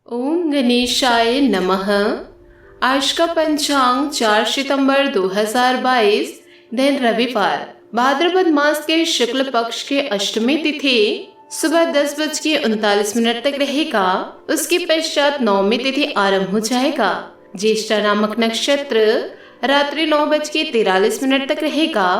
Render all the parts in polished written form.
ओम गणेशाय नमः। आज का पंचांग 4 सितंबर 2022 दिन रविवार, भाद्रपद मास के शुक्ल पक्ष के अष्टमी तिथि सुबह 10:39 तक रहेगा। उसके पश्चात नवमी तिथि आरंभ हो जाएगा। ज्येष्ठा नामक नक्षत्र रात्रि 9:43 तक रहेगा।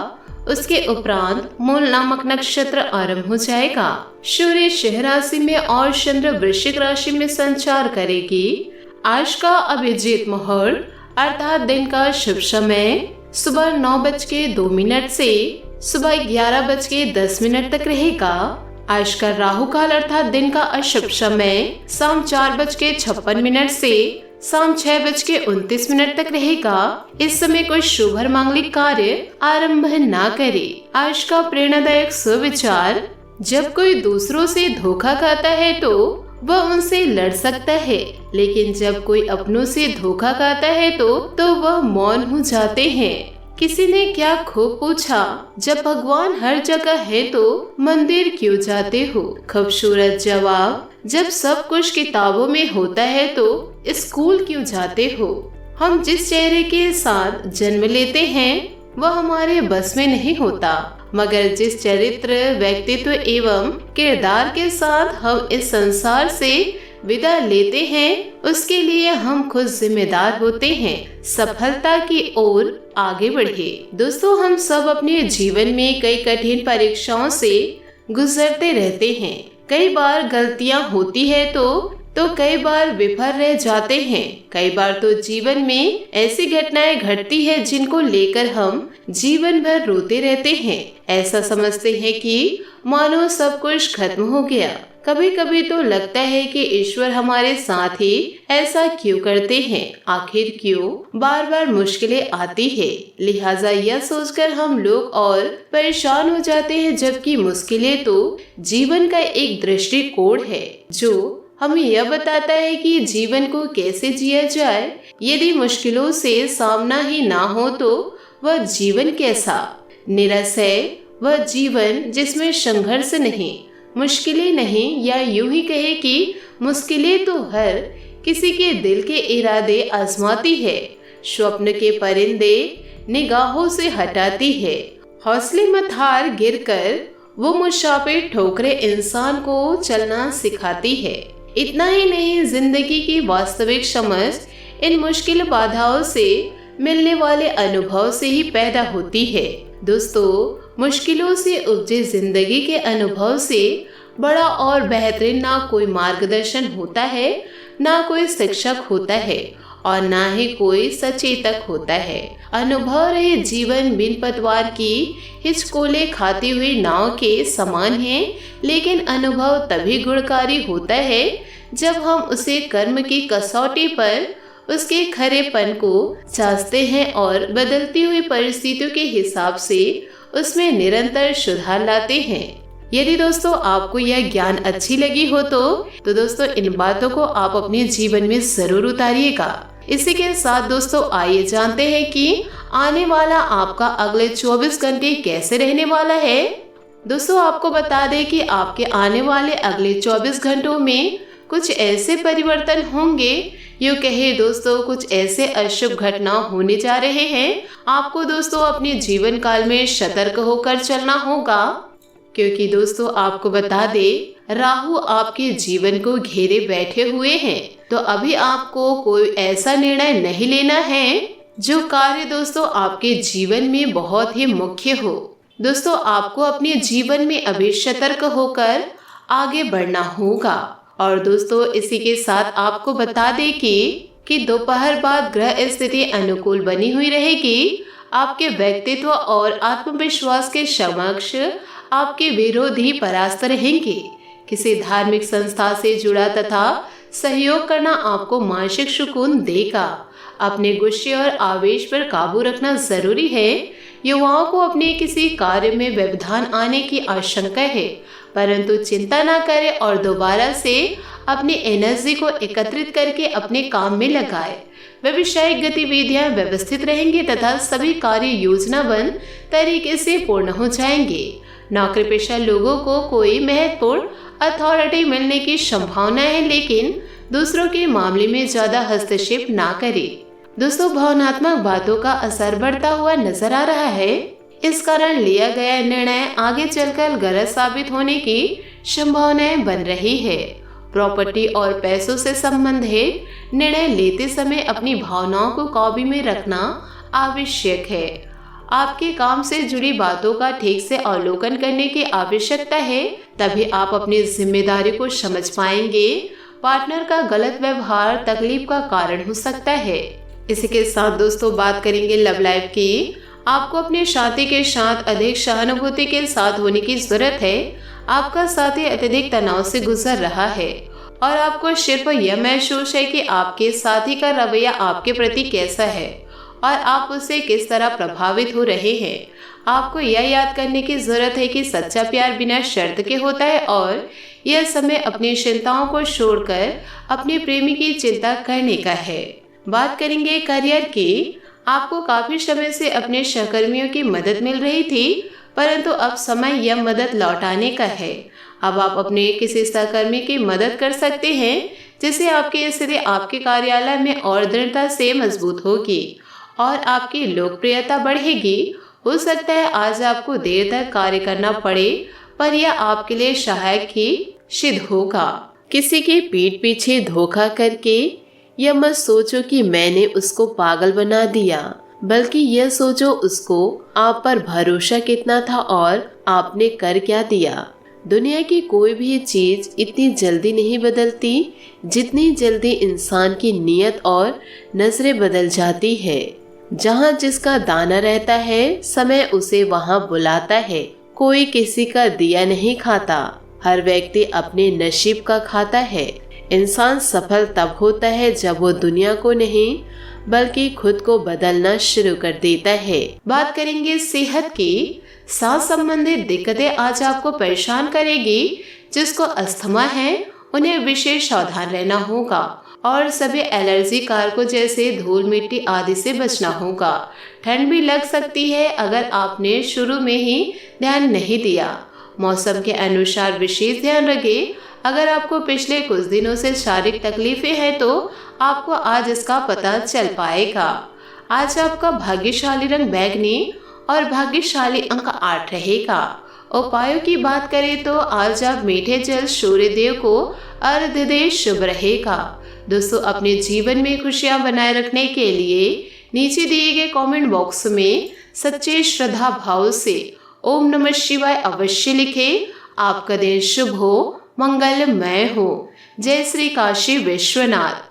उसके उपरांत मूल नामक नक्षत्र आरंभ हो जाएगा। सूर्य सिंह राशि में और चंद्र वृश्चिक राशि में संचार करेगी। आज का अभिजीत मुहूर्त अर्थात दिन का शुभ समय सुबह 9:02 से सुबह 11:10 तक रहेगा। आज का राहु काल अर्थात दिन का अशुभ समय शाम 4:56 से शाम 6:29 तक रहेगा। इस समय कोई शुभ और मांगलिक कार्य आरंभ ना करे। आज का प्रेरणादायक सुविचार, जब कोई दूसरों से धोखा खाता है तो वह उनसे लड़ सकता है, लेकिन जब कोई अपनों से धोखा खाता है तो वह मौन हो जाते हैं। किसी ने क्या खूब पूछा, जब भगवान हर जगह है तो मंदिर क्यों जाते हो? खूबसूरत जवाब, जब सब कुछ किताबों में होता है तो स्कूल क्यों जाते हो? हम जिस चेहरे के साथ जन्म लेते हैं वह हमारे बस में नहीं होता, मगर जिस चरित्र, व्यक्तित्व एवं किरदार के साथ हम इस संसार से विदा लेते हैं उसके लिए हम खुद जिम्मेदार होते हैं। सफलता की ओर आगे बढ़े। दोस्तों, हम सब अपने जीवन में कई कठिन परीक्षाओं से गुजरते रहते हैं। कई बार गलतियां होती है तो कई बार विफल रह जाते हैं। कई बार तो जीवन में ऐसी घटनाएं घटती है जिनको लेकर हम जीवन भर रोते रहते हैं। ऐसा समझते हैं कि मानो सब कुछ खत्म हो गया। कभी कभी तो लगता है कि ईश्वर हमारे साथ ही ऐसा क्यों करते हैं? आखिर क्यों बार बार मुश्किलें आती है? लिहाजा यह सोचकर हम लोग और परेशान हो जाते हैं, जबकि मुश्किलें तो जीवन का एक दृष्टिकोण है जो हमें यह बताता है कि जीवन को कैसे जिया जाए। यदि मुश्किलों से सामना ही ना हो तो वह जीवन कैसा? निरस है वह जीवन जिसमें संघर्ष नहीं, मुश्किलें नहीं, या यूं ही कहे कि मुश्किलें तो हर किसी के दिल के इरादे आजमाती है। स्वप्न के परिंदे निगाहों से हटाती है। हौसले मत हार, गिरकर वो मुसाफिर ठोकरे इंसान को चलना सिखाती है। इतना ही नहीं, जिंदगी की वास्तविक समझ इन मुश्किल बाधाओं से मिलने वाले अनुभव से ही पैदा होती है। दोस्तों, मुश्किलों से उपजे जिंदगी के अनुभव से बड़ा और बेहतरीन ना कोई मार्गदर्शन होता है, ना कोई शिक्षक होता है, और ना ही कोई सचेतक होता है। अनुभव रहे जीवन बिन पतवार की हिचकोले खाती हुई नाव के समान है, लेकिन अनुभव तभी गुणकारी होता है जब हम उसे कर्म की कसौटी पर उसके खरेपन को जांचते हैं और बदलती हुई परिस्थितियों के हिसाब से उसमें निरंतर सुधार लाते हैं। यदि दोस्तों आपको यह ज्ञान अच्छी लगी हो तो दोस्तों इन बातों को आप अपने जीवन में जरूर उतारिएगा। इसी के साथ दोस्तों आइए जानते हैं कि आने वाला आपका अगले 24 घंटे कैसे रहने वाला है। दोस्तों, आपको बता दें कि आपके आने वाले अगले 24 घंटों में कुछ ऐसे परिवर्तन होंगे, यूँ कहे दोस्तों कुछ ऐसे अशुभ घटना होने जा रहे हैं। आपको दोस्तों अपने जीवन काल में सतर्क होकर चलना होगा, क्योंकि दोस्तों आपको बता दे राहु आपके जीवन को घेरे बैठे हुए हैं। तो अभी आपको कोई ऐसा निर्णय नहीं लेना है जो कार्य दोस्तों आपके जीवन में बहुत ही मुख्य हो। दोस्तों, आपको अपने जीवन में अभी सतर्क होकर आगे बढ़ना होगा। और दोस्तों इसी के साथ आपको बता दें कि दोपहर बाद ग्रह स्थिति अनुकूल बनी हुई रहेगी। आपके व्यक्तित्व और आत्मविश्वास के समक्ष आपके विरोधी परास्त रहेंगे। किसी धार्मिक संस्था से जुड़ा तथा सहयोग करना आपको मानसिक सुकून देगा। अपने गुस्से और आवेश पर काबू रखना जरूरी है। युवाओं को अपने किसी कार्य में व्यवधान आने की आशंका है, परंतु चिंता न करें और दोबारा से अपनी एनर्जी को एकत्रित करके अपने काम में लगाए। व्यवसायिक गतिविधियां व्यवस्थित रहेंगी तथा सभी कार्य योजनाबद्ध तरीके से पूर्ण हो जाएंगे। नौकरी पेशा लोगों को कोई महत्वपूर्ण अथॉरिटी मिलने की संभावना है, लेकिन दूसरों के मामले में ज्यादा हस्तक्षेप ना करें। दोस्तों, भावनात्मक बातों का असर बढ़ता हुआ नजर आ रहा है। इस कारण लिया गया निर्णय आगे चलकर गलत साबित होने की संभावनाएं बन रही है। प्रॉपर्टी और पैसों से संबंधित निर्णय लेते समय अपनी भावनाओं को काबू में रखना आवश्यक है। आपके काम से जुड़ी बातों का ठीक से अवलोकन करने की आवश्यकता है, तभी आप अपनी जिम्मेदारी को समझ पाएंगे। पार्टनर का गलत व्यवहार तकलीफ का कारण हो सकता है। इसी के साथ दोस्तों बात करेंगे लव लाइफ की। आपको अपने साथी के साथ अधिक सहानुभूति के साथ होने की जरूरत है। आपका साथी अत्यधिक तनाव से गुजर रहा है और आपको सिर्फ यह महसूस है कि आपके साथी का रवैया आपके प्रति कैसा है और आप उससे किस तरह प्रभावित हो रहे हैं। आपको यह याद करने की जरूरत है कि सच्चा प्यार बिना शर्त के होता है और यह समय अपनी चिंताओं को छोड़कर अपने प्रेमी की चिंता करने का है। बात करेंगे करियर की। आपको काफी समय से अपने सहकर्मियों की मदद मिल रही थी, परंतु अब समय यह मदद लौटाने का है। अब आप अपने किसी सहकर्मी की मदद कर सकते हैं, जिससे आपकी स्थिति आपके कार्यालय में और दृढ़ता से मजबूत होगी और आपकी लोकप्रियता बढ़ेगी। हो सकता है आज आपको देर तक कार्य करना पड़े, पर यह आपके लिए सहायक ही सिद्ध होगा। किसी के पीठ पीछे धोखा करके यह मत सोचो कि मैंने उसको पागल बना दिया, बल्कि यह सोचो उसको आप पर भरोसा कितना था और आपने कर क्या दिया। दुनिया की कोई भी चीज इतनी जल्दी नहीं बदलती जितनी जल्दी इंसान की नीयत और नजरें बदल जाती है। जहाँ जिसका दाना रहता है, समय उसे वहाँ बुलाता है। कोई किसी का दिया नहीं खाता, हर व्यक्ति अपने नसीब का खाता है। इंसान सफल तब होता है जब वो दुनिया को नहीं बल्कि खुद को बदलना शुरू कर देता है। बात करेंगे सेहत की। सांस संबंधित दिक्कतें आज आपको परेशान करेगी। जिसको अस्थमा है उन्हें विशेष सावधान रहना होगा और सभी एलर्जी कारकों जैसे धूल मिट्टी आदि से बचना होगा। ठंड भी लग सकती है अगर आपने शुरू में ही ध्यान नहीं दिया। मौसम के अनुसार विशेष ध्यान रखें। अगर आपको पिछले कुछ दिनों से शारीरिक तकलीफें हैं तो आपको आज इसका पता चल पाएगा। आज आपका भाग्यशाली रंग बैंगनी और भाग्यशाली अंक 8 रहेगा। उपायों की बात करें तो आज आप मीठे जल सूर्य देव को अर्घ्य दें, शुभ रहेगा। दोस्तों, अपने जीवन में खुशियां बनाए रखने के लिए नीचे दिए गए कमेंट बॉक्स में सच्चे श्रद्धा भाव से ओम नमः शिवाय अवश्य लिखें। आपका दिन शुभ हो, मंगलमय हो। जय श्री काशी विश्वनाथ।